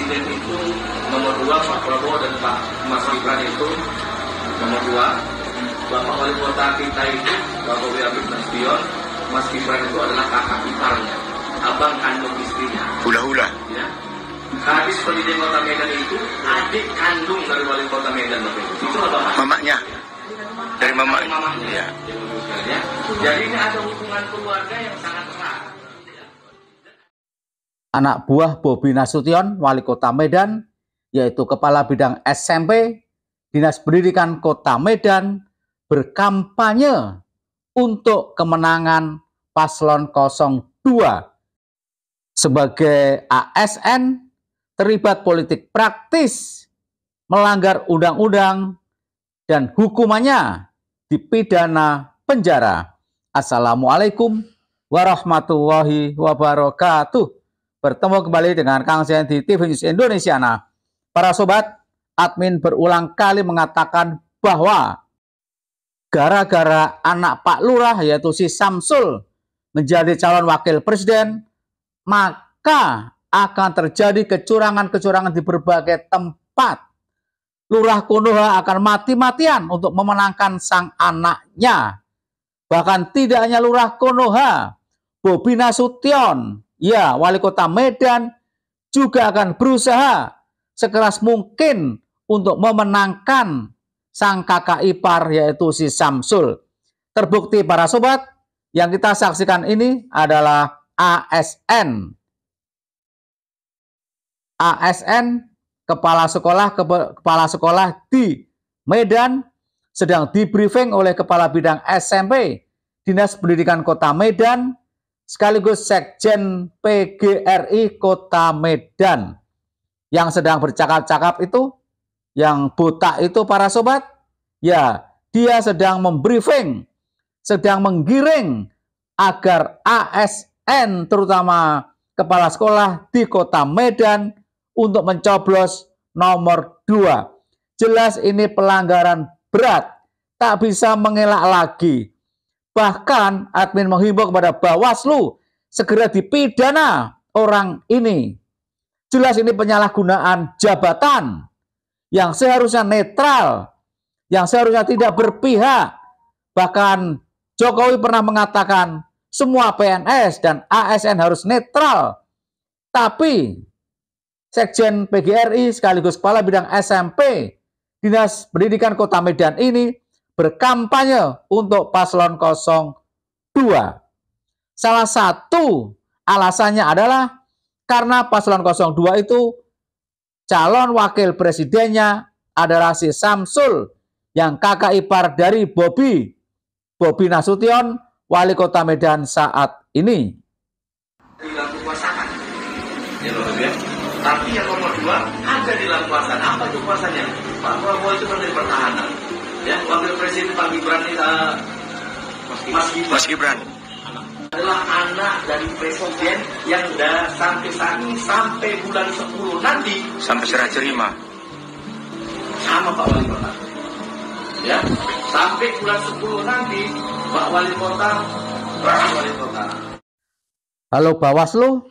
presiden itu nomor 2 Pak Prabowo dan Pak Mas Gibran itu nomor 2. Bapak wali kota kita itu Bapak Bobi Afif Nasution, Mas Gibran itu adalah kakak iparnya, abang kandung istrinya. Hula-hula. Ya. Kadis Pendidikan Kota Medan itu adik kandung dari wali kota Medan, Bapak Ibu. Itu bapak. Mamanya. Dari mamanya. Ya. Ya. Jadi ini ada hubungan keluarga yang sangat erat. Anak buah Bobi Nasution, wali kota Medan, yaitu Kepala Bidang SMP, Dinas Pendidikan Kota Medan, berkampanye untuk kemenangan Paslon 02. Sebagai ASN, terlibat politik praktis, melanggar undang-undang, dan hukumannya dipidana penjara. Assalamualaikum warahmatullahi wabarakatuh. Bertemu kembali dengan Kang Sen di TV News Indonesia. Nah, para sobat, admin berulang kali mengatakan bahwa gara-gara anak Pak Lurah yaitu si Samsul menjadi calon wakil presiden, maka akan terjadi kecurangan-kecurangan di berbagai tempat. Lurah Konoha akan mati-matian untuk memenangkan sang anaknya. Bahkan tidak hanya Lurah Konoha, Bobi Nasution, ya, wali kota Medan juga akan berusaha sekeras mungkin untuk memenangkan sang kakak ipar yaitu si Samsul. Terbukti para sobat, yang kita saksikan ini adalah ASN. ASN kepala sekolah di Medan sedang di-briefing oleh Kepala Bidang SMP Dinas Pendidikan Kota Medan sekaligus Sekjen PGRI Kota Medan. Yang sedang bercakap-cakap itu, yang botak itu para sobat, ya dia sedang membriefing, sedang menggiring agar ASN terutama kepala sekolah di Kota Medan untuk mencoblos nomor 2. Jelas ini pelanggaran berat, tak bisa mengelak lagi. Bahkan admin menghimbau kepada Bawaslu segera dipidana orang ini. Jelas ini penyalahgunaan jabatan yang seharusnya netral, yang seharusnya tidak berpihak. Bahkan Jokowi pernah mengatakan semua PNS dan ASN harus netral. Tapi Sekjen PGRI sekaligus Kepala Bidang SMP Dinas Pendidikan Kota Medan ini berkampanye untuk Paslon 02. Salah satu alasannya adalah karena Paslon 02 itu calon wakil presidennya adalah si Samsul yang kakak ipar dari Bobi Nasution, wali kota Medan saat ini. Dilakukan, ya. Tapi yang nomor 2 ada di dalam kuasaan. Apa itu kuasanya? Pak Prabowo itu Menteri Pertahanan. Ya, wakil presiden Pak Gibran Mas Gibran adalah anak dari presiden yang sudah sampai saat ini sampai bulan 10 nanti sampai serah terima sama Pak Wali Kota. Ya, sampai bulan 10 nanti Pak Wali Kota. Halo Bawaslu,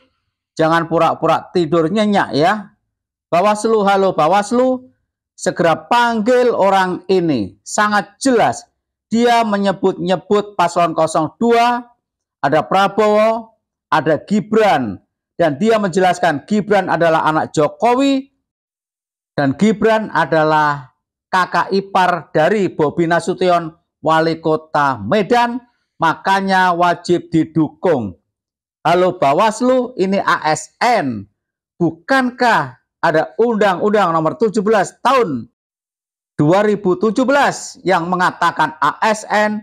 jangan pura-pura tidur nyenyak ya. Bawaslu, halo Bawaslu, segera panggil orang ini. Sangat jelas dia menyebut-nyebut Paslon 02, ada Prabowo, ada Gibran. Dan dia menjelaskan Gibran adalah anak Jokowi dan Gibran adalah kakak ipar dari Bobi Nasution, wali kota Medan, makanya wajib didukung. Halo Bawaslu, ini ASN. Bukankah ada Undang-Undang nomor 17 tahun 2017 yang mengatakan ASN,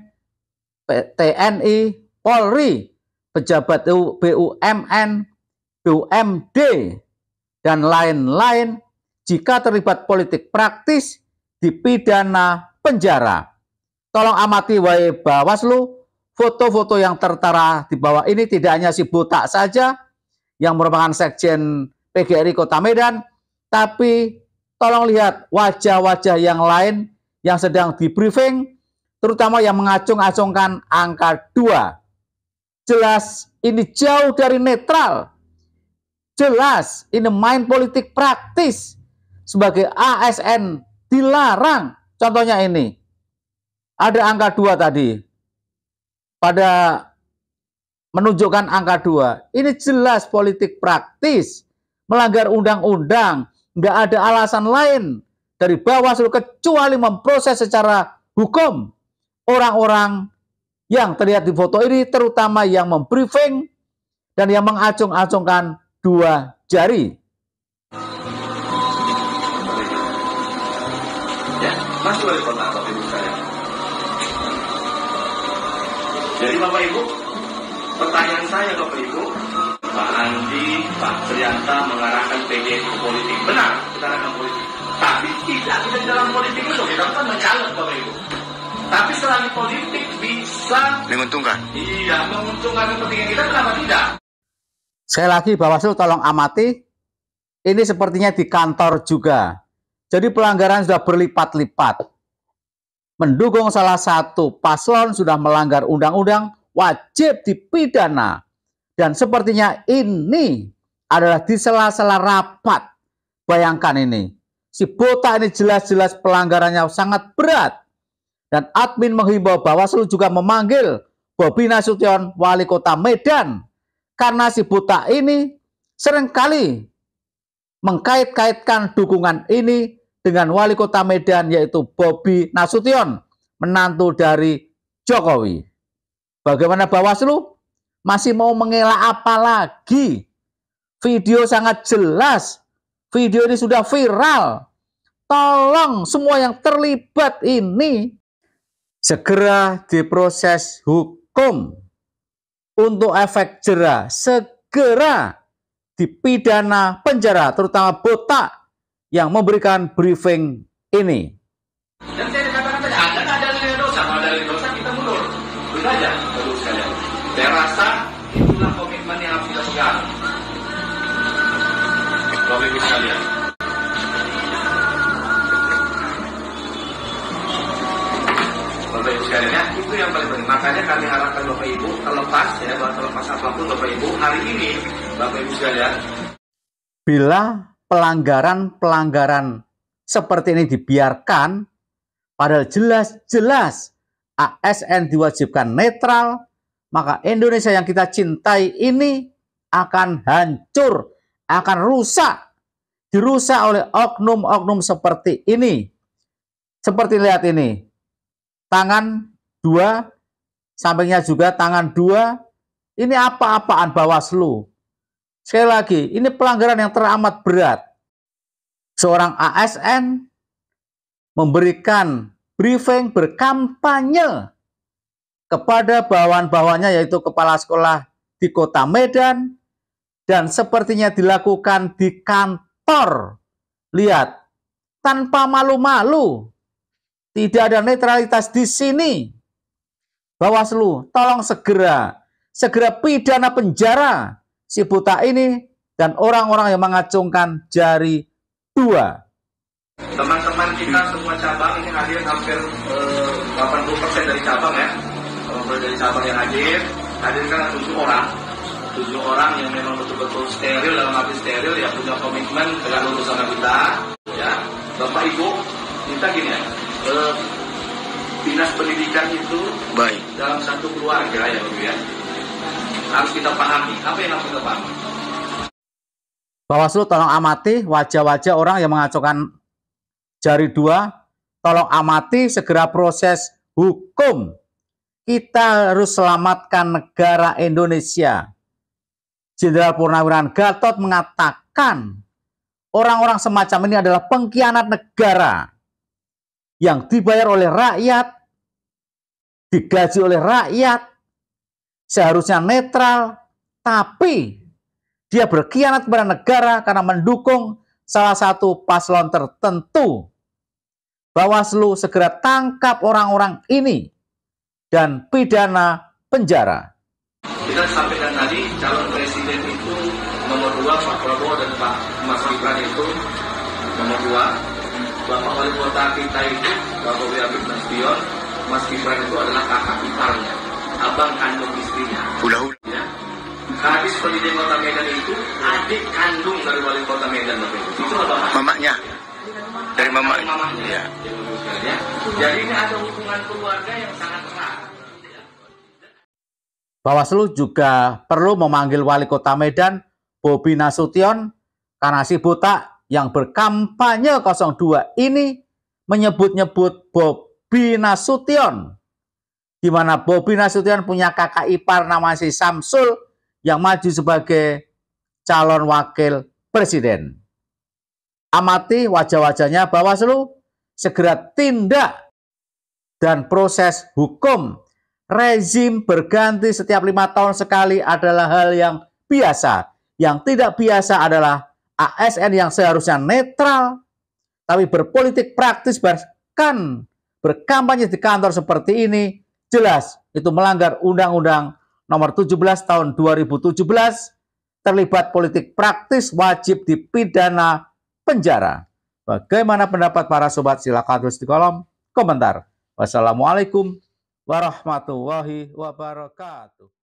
TNI, Polri, pejabat BUMN, BUMD, dan lain-lain jika terlibat politik praktis dipidana penjara. Tolong amati wahai Bawaslu, foto-foto yang tertera di bawah ini tidak hanya si botak saja yang merupakan Sekjen PGRI Kota Medan, tapi tolong lihat wajah-wajah yang lain yang sedang di-briefing, terutama yang mengacung-acungkan angka 2. Jelas ini jauh dari netral, jelas ini main politik praktis. Sebagai ASN dilarang. Contohnya ini. Ada angka 2 tadi. Pada menunjukkan angka 2. Ini jelas politik praktis. Melanggar undang-undang. Nggak ada alasan lain dari Bawaslu kecuali memproses secara hukum orang-orang yang terlihat di foto ini, terutama yang membriefing dan yang mengacung-acungkan 2 jari. Ya, masih wali kota Bapak Ibu sekalian. Jadi Bapak Ibu, pertanyaan saya Bapak Ibu, Pak Andi, Pak Trianta mengarahkan PGN ke politik. Benar, kita arahkan politik. Tapi tidak di dalam politik itu, kita kan mencalon Bapak Ibu. Tapi selain politik bisa menguntungkan. Iya, menguntungkan kepentingan kita, kenapa tidak? Sekali lagi Bawaslu tolong amati. Ini sepertinya di kantor juga. Jadi pelanggaran sudah berlipat-lipat. Mendukung salah satu paslon sudah melanggar undang-undang, wajib dipidana. Dan sepertinya ini adalah di sela-sela rapat. Bayangkan ini. Si botak ini jelas-jelas pelanggarannya sangat berat. Dan admin menghimbau Bawaslu juga memanggil Bobi Nasution, Wali Kota Medan. Karena si botak ini seringkali mengkait-kaitkan dukungan ini dengan Wali Kota Medan, yaitu Bobi Nasution, menantu dari Jokowi. Bagaimana Bawaslu? Masih mau mengelak apa lagi? Video sangat jelas. Video ini sudah viral. Tolong semua yang terlibat ini segera diproses hukum. Untuk efek jera, segera dipidana penjara, terutama botak yang memberikan briefing ini. Dan saya dikatakan tadi, ada dalilnya dosa, kalau dalil dosa kita mundur. Itu aja, terus sekalian. Saya rasa itulah komitmen yang harus kita pegang. Bapak Ibu sekalian. Bapak Ibu sekalian, ya, itu yang paling penting. Makanya kami harapkan Bapak Ibu terlepas apapun Bapak Ibu hari ini, Bapak Ibu sekalian. Bila pelanggaran seperti ini dibiarkan, padahal jelas-jelas ASN diwajibkan netral, maka Indonesia yang kita cintai ini akan hancur, akan rusak, dirusak oleh oknum-oknum seperti ini. Seperti lihat ini. Tangan 2, sampingnya juga tangan 2. Ini apa-apaan Bawaslu. Sekali lagi, ini pelanggaran yang teramat berat. Seorang ASN memberikan briefing, berkampanye kepada bawahan-bawahannya, yaitu kepala sekolah di Kota Medan, dan sepertinya dilakukan di kantor. Lihat, tanpa malu-malu. Tidak ada netralitas di sini. Bawaslu, tolong segera pidana penjara si buta ini dan orang-orang yang mengacungkan jari 2. Teman-teman kita semua cabang ini hadir hampir 80% dari cabang ya. Kalau dari cabang yang hadir kan 7 orang. 7 orang yang memang betul-betul steril, dalam arti steril, ya punya komitmen dengan urusan kita. Ya, Bapak Ibu, kita gini ya. Dinas pendidikan itu Baik. dalam satu keluarga ya, Bapak ya. Harus kita pahami. Apa yang harus kita pahami? Bawaslu tolong amati wajah-wajah orang yang mengacungkan jari 2. Tolong amati, segera proses hukum. Kita harus selamatkan negara Indonesia. Jenderal Purnawirawan Gatot mengatakan orang-orang semacam ini adalah pengkhianat negara yang dibayar oleh rakyat, digaji oleh rakyat, seharusnya netral, tapi dia berkhianat kepada negara karena mendukung salah satu paslon tertentu. Bawaslu segera tangkap orang-orang ini dan pidana penjara. Kita sampaikan tadi calon presiden itu nomor 2 Pak Prabowo dan Pak Mas Gibran itu nomor 2. Bapak Wali Kota kita itu Bapak Bobi Nasution, Mas Gibran itu adalah kakak iparnya, abang kandung istrinya. Hula-hula. Ya. Kadis Pendidikan Kota Medan itu adik kandung dari wali kota Medan, Bapak Ibu. Itu Bapak. Mamanya. Dari mamanya. Mamanya. Iya. Ya. Jadi ini ada hubungan keluarga yang sangat erat. Bawaslu juga perlu memanggil wali kota Medan, Bobi Nasution, karena si botak yang berkampanye 02 ini menyebut-nyebut Bobi Nasution, di mana Bobi Nasution punya kakak ipar nama si Samsul yang maju sebagai calon wakil presiden. Amati wajah-wajahnya Bawaslu, segera tindak dan proses hukum. Rezim berganti setiap 5 tahun sekali adalah hal yang biasa. Yang tidak biasa adalah ASN yang seharusnya netral, tapi berpolitik praktis bahkan berkampanye di kantor seperti ini, jelas itu melanggar Undang-Undang Nomor 17 Tahun 2017, terlibat politik praktis wajib dipidana penjara. Bagaimana pendapat para sobat? Silakan tulis di kolom komentar. Wassalamualaikum warahmatullahi wabarakatuh.